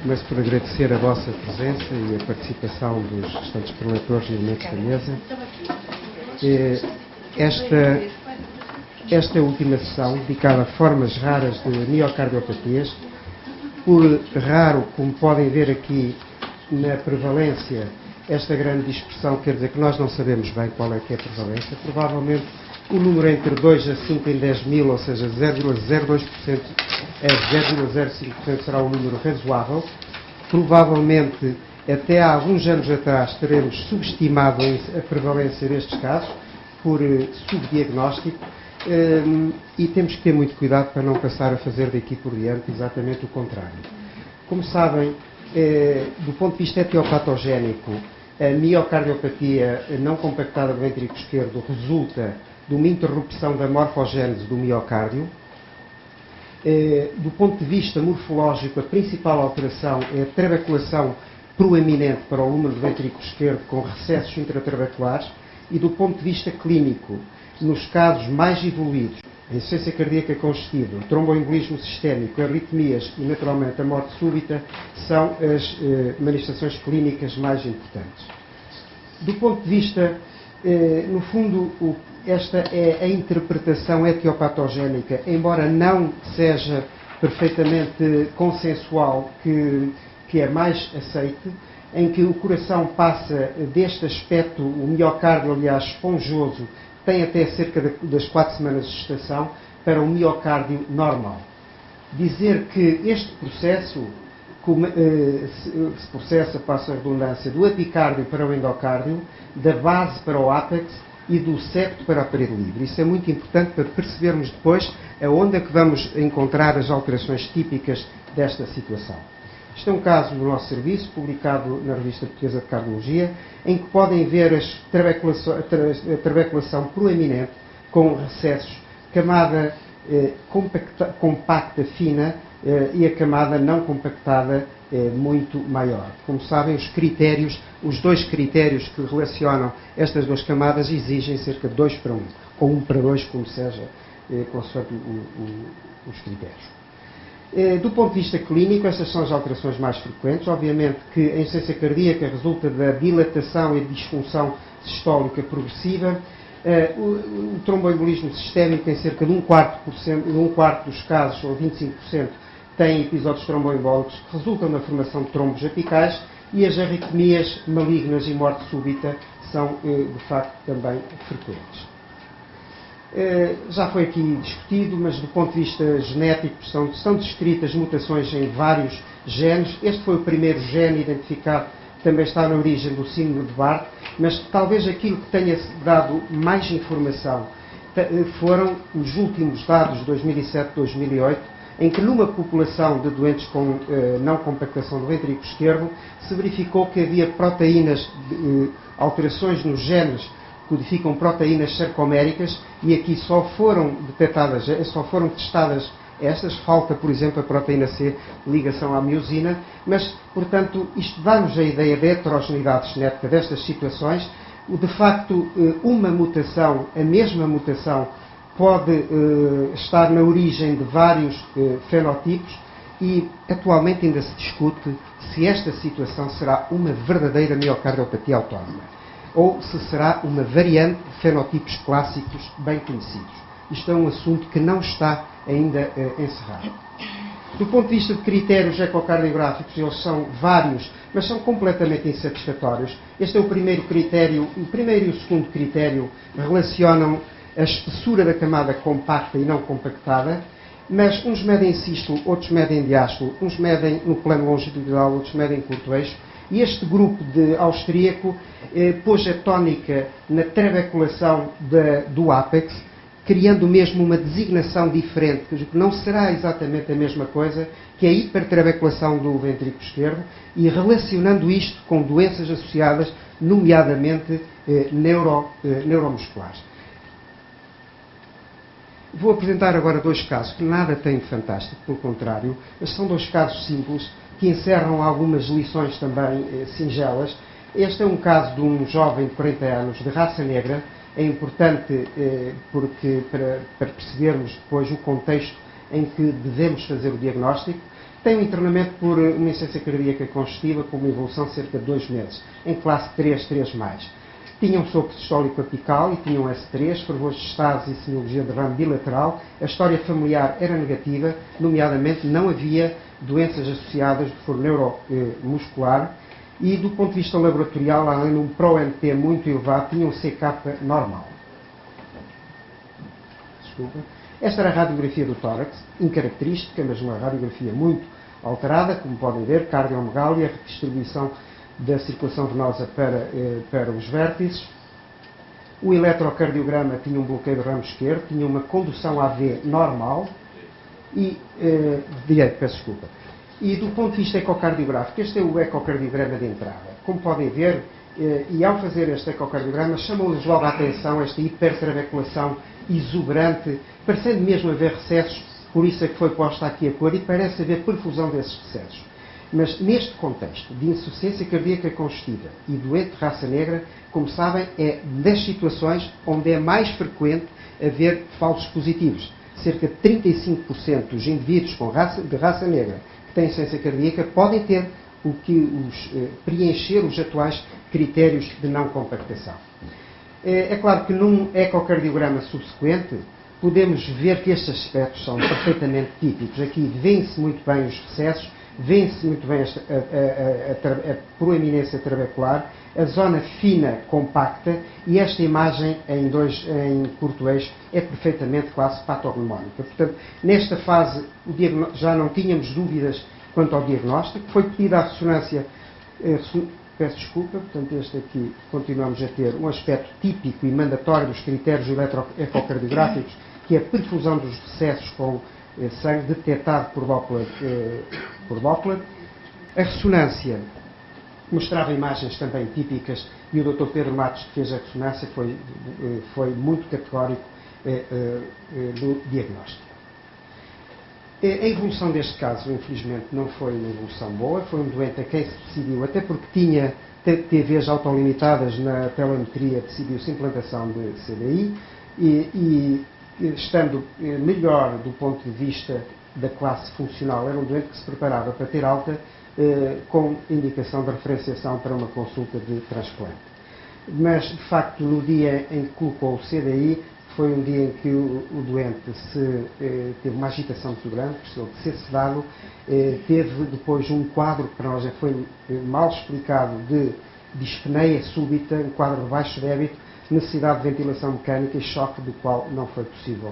Começo por agradecer a vossa presença e a participação dos restantes preletores e elementos da mesa. Esta última sessão, dedicada a formas raras de miocardiopatias, por raro, como podem ver aqui na prevalência, esta grande dispersão quer dizer que nós não sabemos bem qual é que é a prevalência. Provavelmente o número entre 2 a 5 em 10 mil, ou seja, 0,02% a 0,05% será um número razoável. Provavelmente, até há alguns anos atrás, teremos subestimado a prevalência destes casos por subdiagnóstico e temos que ter muito cuidado para não passar a fazer daqui por diante exatamente o contrário. Como sabem, do ponto de vista etiopatogénico, a miocardiopatia não compactada do ventrículo esquerdo resulta de uma interrupção da morfogênese do miocárdio. Do ponto de vista morfológico, a principal alteração é a trabeculação proeminente para o lúmen do ventrículo esquerdo com recessos intratraveculares e, do ponto de vista clínico, nos casos mais evoluídos, a insuficiência cardíaca congestiva, tromboembolismo sistémico, arritmias e, naturalmente, a morte súbita são as manifestações clínicas mais importantes. Do ponto de vista, no fundo, esta é a interpretação etiopatogénica, embora não seja perfeitamente consensual, que é mais aceite, em que o coração passa deste aspecto, o miocárdio, aliás, esponjoso, tem até cerca das 4 semanas de gestação, para o miocárdio normal. Dizer que este processo se processa, passa a redundância, do epicárdio para o endocárdio, da base para o ápex e do septo para a parede livre. Isso é muito importante para percebermos depois aonde é que vamos encontrar as alterações típicas desta situação. Este é um caso do nosso serviço, publicado na Revista Portuguesa de Cardiologia, em que podem ver a trabeculação proeminente com recessos, camada compacta fina e a camada não compactada muito maior. Como sabem, os dois critérios que relacionam estas duas camadas exigem cerca de 2 para 1, ou 1 para 2, como seja, consoante os critérios. Do ponto de vista clínico, estas são as alterações mais frequentes. Obviamente que a insuficiência cardíaca resulta da dilatação e disfunção sistólica progressiva. O tromboembolismo sistémico, em cerca de um quarto dos casos, ou 25%, tem episódios tromboembólicos que resultam na formação de trombos apicais, e as arritmias malignas e morte súbita são, de facto, também frequentes. Já foi aqui discutido, mas do ponto de vista genético são descritas mutações em vários genes. Este foi o primeiro gene identificado, também está na origem do síndrome de Barth, mas talvez aquilo que tenha dado mais informação foram os últimos dados de 2007-2008, em que numa população de doentes com não compactação do ventrículo esquerdo se verificou que havia proteínas, alterações nos genes que codificam proteínas sarcoméricas, e aqui só foram testadas estas. Falta, por exemplo, a proteína C, ligação à miosina, mas, portanto, isto dá-nos a ideia da heterogeneidade genética destas situações. De facto, uma mutação, a mesma mutação, pode estar na origem de vários fenotipos, e atualmente ainda se discute se esta situação será uma verdadeira miocardiopatia autónoma ou se será uma variante de fenotipos clássicos bem conhecidos. Isto é um assunto que não está ainda encerrado. Do ponto de vista de critérios ecocardiográficos, eles são vários, mas são completamente insatisfatórios. Este é o primeiro critério. O primeiro e o segundo critério relacionam a espessura da camada compacta e não compactada, mas uns medem sístolo, outros medem diástolo, uns medem no plano longitudinal, outros medem curto eixo, e este grupo austríaco pôs a tónica na trabeculação do ápex, criando mesmo uma designação diferente, que não será exatamente a mesma coisa, que é a hipertrabeculação do ventrículo esquerdo, e relacionando isto com doenças associadas, nomeadamente neuromusculares. Vou apresentar agora 2 casos que nada têm de fantástico, pelo contrário, mas são 2 casos simples que encerram algumas lições também singelas. Este é um caso de um jovem de 40 anos, de raça negra. É importante para percebermos depois o contexto em que devemos fazer o diagnóstico. tem um internamento por uma insuficiência cardíaca congestiva com uma evolução de cerca de 2 meses, em classe 3, 3+. Tinha um sopro sistólico apical e tinha um S3, fervores de estase e semiologia de ramo bilateral. A história familiar era negativa, nomeadamente não havia doenças associadas de foro neuromuscular e, do ponto de vista laboratorial, além de um ProNP muito elevado, tinha um CK normal. Desculpa. Esta era a radiografia do tórax, incaracterística, mas uma radiografia muito alterada, como podem ver, cardiomegalia, redistribuição da circulação venosa para os vértices. O eletrocardiograma tinha um bloqueio do ramo esquerdo, tinha uma condução AV normal e direito, peço desculpa. E do ponto de vista ecocardiográfico, este é o ecocardiograma de entrada. Como podem ver, e ao fazer este ecocardiograma, chamam-lhes logo a atenção esta hipertraveculação exuberante, parecendo mesmo haver recessos, por isso é que foi posta aqui a cor, e parece haver perfusão desses recessos. Mas neste contexto de insuficiência cardíaca congestiva e doente de raça negra, como sabem, é das situações onde é mais frequente haver falsos positivos. Cerca de 35% dos indivíduos de raça negra que têm insuficiência cardíaca podem ter preencher os atuais critérios de não compactação. É claro que num ecocardiograma subsequente podemos ver que estes aspectos são perfeitamente típicos. Aqui vêem-se muito bem os recessos, vê-se muito bem a proeminência trabecular, a zona fina compacta, e esta imagem em curto eixo é perfeitamente quase patognomónica. Portanto, nesta fase já não tínhamos dúvidas quanto ao diagnóstico. Foi pedida a ressonância, peço desculpa, portanto este aqui continuamos a ter um aspecto típico e mandatório dos critérios eletroecocardiográficos, que é a perfusão dos recessos com sangue detectado por Doppler. A ressonância mostrava imagens também típicas e o Dr. Pedro Matos, que fez a ressonância, foi muito categórico do diagnóstico. A evolução deste caso, infelizmente, não foi uma evolução boa. Foi um doente a quem se decidiu, até porque tinha TVs autolimitadas na telemetria, decidiu-se implantação de CDI e estando melhor do ponto de vista da classe funcional, era um doente que se preparava para ter alta com indicação de referenciação para uma consulta de transplante. Mas, de facto, no dia em que colocou o CDI, foi um dia em que o doente teve uma agitação muito grande, precisou de ser sedado, teve depois um quadro que para nós foi mal explicado de dispneia súbita, um quadro de baixo débito, necessidade de ventilação mecânica e choque do qual não foi possível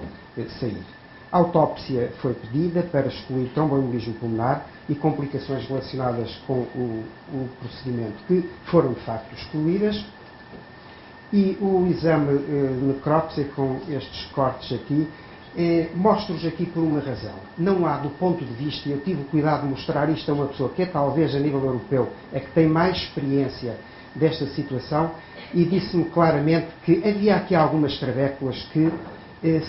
sair. A autópsia foi pedida para excluir tromboembolismo pulmonar e complicações relacionadas com o procedimento, que foram de facto excluídas. E o exame necrópsia com estes cortes aqui, mostro-os aqui por uma razão. Não há, do ponto de vista, e eu tive o cuidado de mostrar isto a uma pessoa que é talvez a nível europeu, é que tem mais experiência desta situação, e disse-me claramente que havia aqui algumas trabéculas que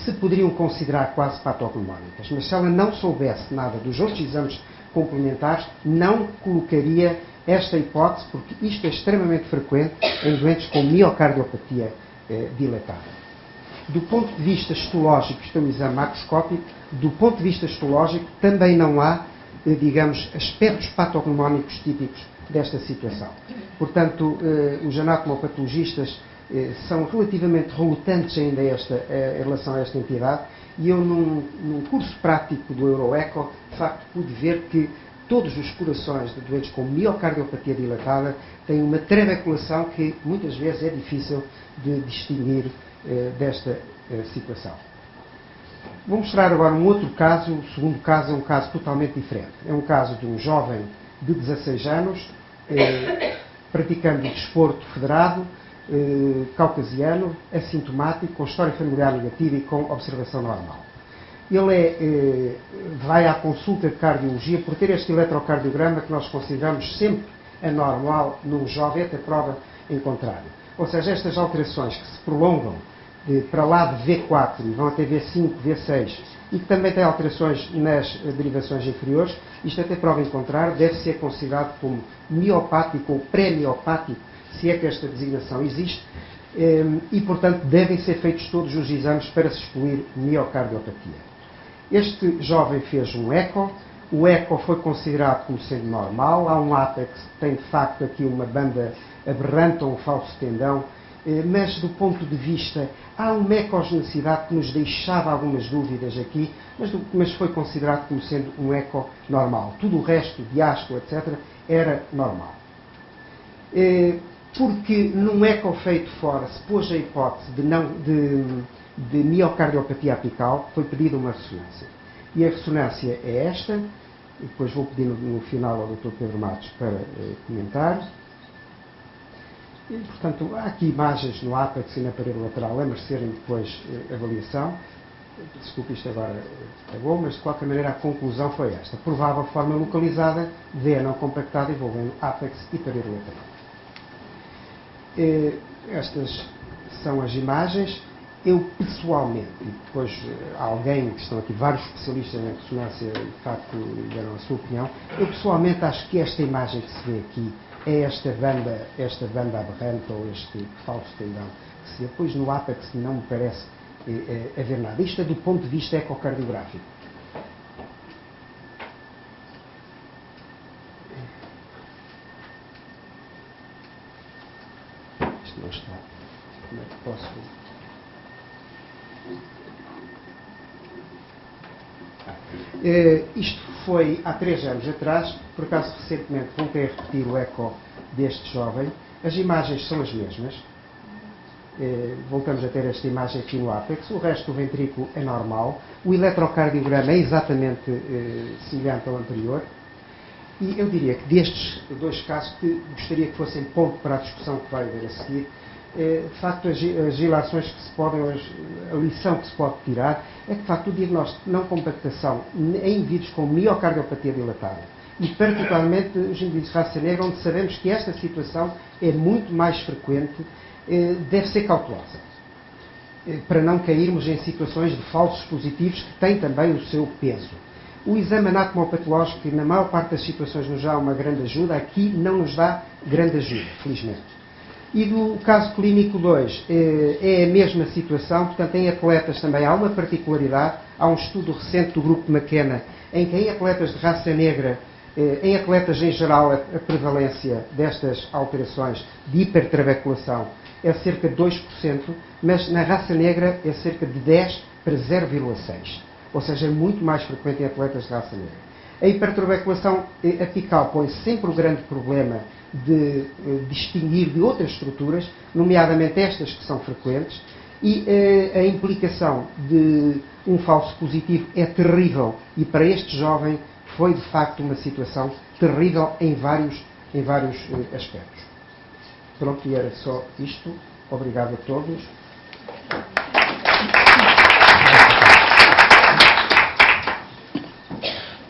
se poderiam considerar quase patognomónicas, mas se ela não soubesse nada dos outros exames complementares, não colocaria esta hipótese, porque isto é extremamente frequente em doentes com miocardiopatia dilatada. Do ponto de vista histológico, isto é um exame macroscópico, do ponto de vista histológico também não há, digamos, aspectos patognomónicos típicos desta situação. Portanto, os anatomopatologistas são relativamente relutantes ainda em relação a esta entidade, e eu num curso prático do Euroeco, de facto, pude ver que todos os corações de doentes com miocardiopatia dilatada têm uma trabeculação que muitas vezes é difícil de distinguir desta situação. Vou mostrar agora um outro caso. O segundo caso é um caso totalmente diferente. É um caso de um jovem de 16 anos, praticando desporto federado, caucasiano, assintomático, com história familiar negativa e com observação normal. Ele vai à consulta de cardiologia por ter este eletrocardiograma que nós consideramos sempre anormal num jovem, até prova em contrário. Ou seja, estas alterações que se prolongam para lá de V4 e vão até V5, V6, e que também têm alterações nas derivações inferiores, isto até prova em contrário, deve ser considerado como miopático ou pré-miopático, se é que esta designação existe, e, portanto, devem ser feitos todos os exames para se excluir miocardiopatia. Este jovem fez um eco, O eco foi considerado como sendo normal. Há um ápex que tem de facto aqui uma banda aberrante ou um falso tendão, mas do ponto de vista, há uma ecogenicidade que nos deixava algumas dúvidas aqui, mas foi considerado como sendo um eco normal. Tudo o resto, diástole, etc., era normal. Porque num eco feito fora se pôs a hipótese de miocardiopatia apical, foi pedida uma ressonância. E a ressonância é esta, e depois vou pedir no final ao Dr. Pedro Matos para comentar. E, portanto, há aqui imagens no ápex e na parede lateral a merecerem depois avaliação. Desculpe, isto agora é bom, mas de qualquer maneira a conclusão foi esta. Provável forma localizada, veia não compactada envolvendo ápex e parede lateral. Estas são as imagens. Eu pessoalmente, e depois alguém, que estão aqui vários especialistas em ressonância, de facto deram a sua opinião, eu pessoalmente acho que esta imagem que se vê aqui é esta banda aberrante ou este falso tendão que se vê. Depois no ápex não me parece haver nada. Isto é do ponto de vista ecocardiográfico. Isto não está. Como é que posso... Isto foi há 3 anos atrás, por acaso recentemente voltei a repetir o eco deste jovem. As imagens são as mesmas. Voltamos a ter esta imagem aqui no ápex. O resto do ventrículo é normal. O eletrocardiograma é exatamente semelhante ao anterior. E eu diria que destes 2 casos, que gostaria que fossem ponto para a discussão que vai haver a seguir, de facto, as ilações que se podem, a lição que se pode tirar é que, de facto, o diagnóstico de não compactação em indivíduos com miocardiopatia dilatada, e particularmente os indivíduos de raça negra, onde sabemos que esta situação é muito mais frequente, deve ser cautelosa, para não cairmos em situações de falsos positivos que têm também o seu peso. O exame anatomopatológico, que na maior parte das situações nos dá uma grande ajuda, aqui não nos dá grande ajuda, felizmente. E do caso clínico 2, é a mesma situação, portanto, em atletas também há uma particularidade. Há um estudo recente do grupo McKenna, em que em atletas de raça negra, em atletas em geral, a prevalência destas alterações de hipertrabeculação é cerca de 2%, mas na raça negra é cerca de 10 para 0,6%. Ou seja, é muito mais frequente em atletas de raça negra. A hipertrabeculação apical põe sempre o grande problema de distinguir de outras estruturas, nomeadamente estas que são frequentes, e a implicação de um falso positivo é terrível, e para este jovem foi de facto uma situação terrível em vários aspectos. Pronto, e era só isto. Obrigado a todos.